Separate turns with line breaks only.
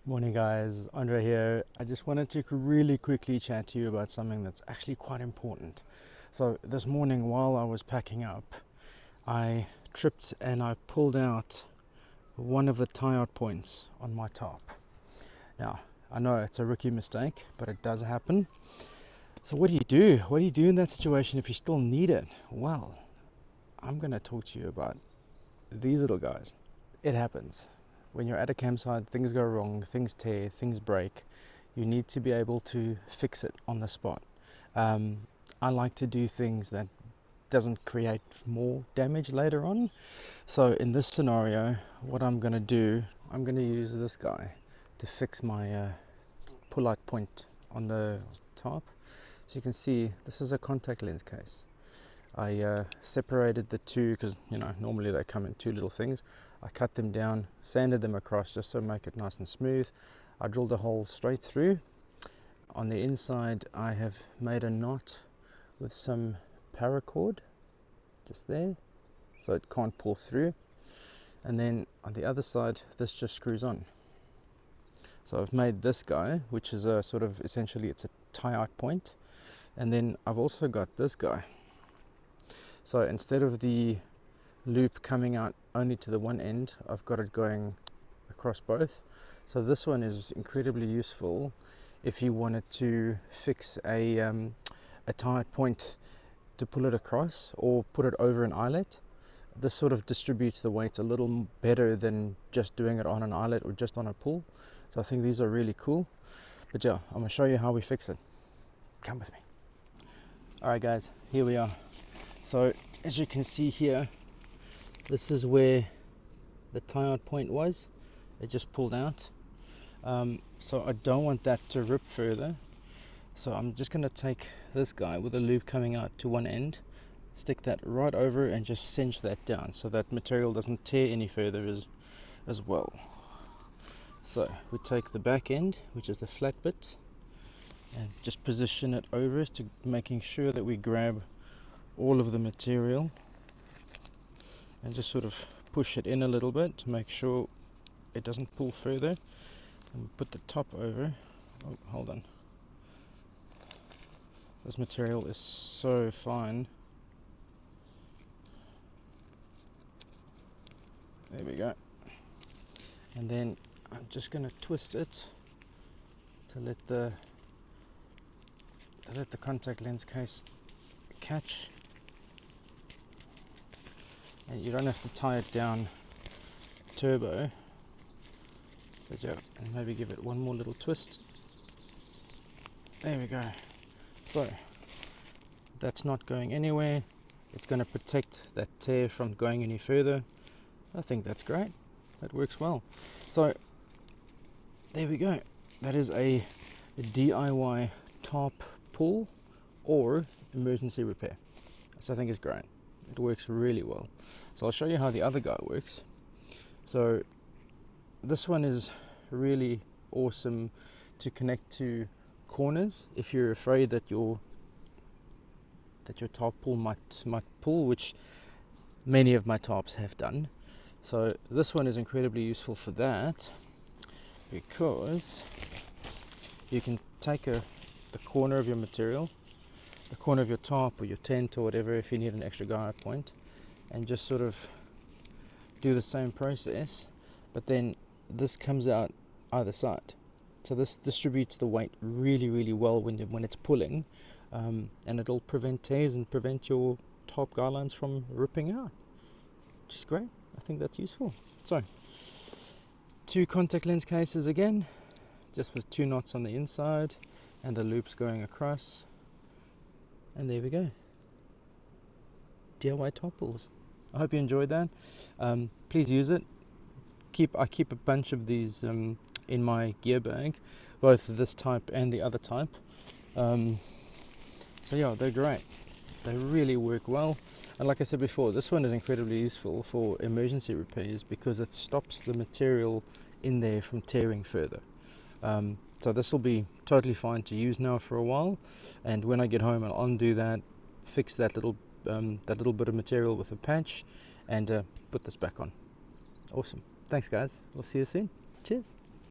Morning guys, Andre here. I just wanted to really quickly chat to you about something that's actually quite important. So this morning while I was packing up, I tripped and I pulled out one of the tie-out points on my tarp. Now, I know it's a rookie mistake, but it does happen. So what do you do? What do you do in that situation if you still need it? Well, I'm going to talk to you about these little guys. It happens. When you're at a campsite, things go wrong, things tear, things break. You need to be able to fix it on the spot. I like to do things that doesn't create more damage later on. So in this scenario, what I'm going to do, I'm going to use this guy to fix my pull-out point on the top. So you can see this is a contact lens case. I separated the two because normally they come in two little things. I cut them down, sanded them across just to make it nice and smooth. I drilled a hole straight through. On the inside I have made a knot with some paracord just there so it can't pull through, and then on the other side this just screws on. So I've made this guy, which is a sort of essentially it's a tie-out point, and then I've also got this guy. So instead of the loop coming out only to the one end, I've got it going across both. So this one is incredibly useful if you wanted to fix a tie point to pull it across or put it over an eyelet. This sort of distributes the weight a little better than just doing it on an eyelet or just on a pull. So I think these are really cool. But yeah, I'm going to show you how we fix it. Come with me. Alright guys, here we are. So as you can see here, this is where the tie-out point was. It just pulled out. So I don't want that to rip further. So I'm just going to take this guy with a loop coming out to one end, stick that right over and just cinch that down so that material doesn't tear any further as well. So we take the back end, which is the flat bit, and just position it over to making sure that we grab all of the material and just sort of push it in a little bit to make sure it doesn't pull further, and put the top over. Oh, hold on, this material is so fine. There we go. And then I'm just going to twist it to let the contact lens case catch. And you don't have to tie it down turbo, but yeah, and maybe give it one more little twist. There we go. So that's not going anywhere. It's going to protect that tear from going any further. I think that's great. That works well. So there we go. That is a DIY tarp pull or emergency repair. So I think it's great. It works really well. So I'll show you how the other guy works. So this one is really awesome to connect to corners if you're afraid that your tarp pull might pull, which many of my tarps have done. So this one is incredibly useful for that, because you can take the corner of your material, the corner of your tarp or your tent or whatever, if you need an extra guy point, and just sort of do the same process, but then this comes out either side. So this distributes the weight really well when it's pulling, and it'll prevent tears and prevent your tarp guidelines from ripping out, which is great. I think that's useful. So 2 contact lens cases again, just with 2 knots on the inside and the loops going across. And there we go. DIY tarp pulls. I hope you enjoyed that. Please use it. I keep a bunch of these in my gear bag, both this type and the other type. So yeah, they're great. They really work well. And like I said before, this one is incredibly useful for emergency repairs because it stops the material in there from tearing further. So this will be totally fine to use now for a while, and when I get home I'll undo that, fix that little bit of material with a patch, and put this back on. Awesome. Thanks guys, we'll see you soon. Cheers.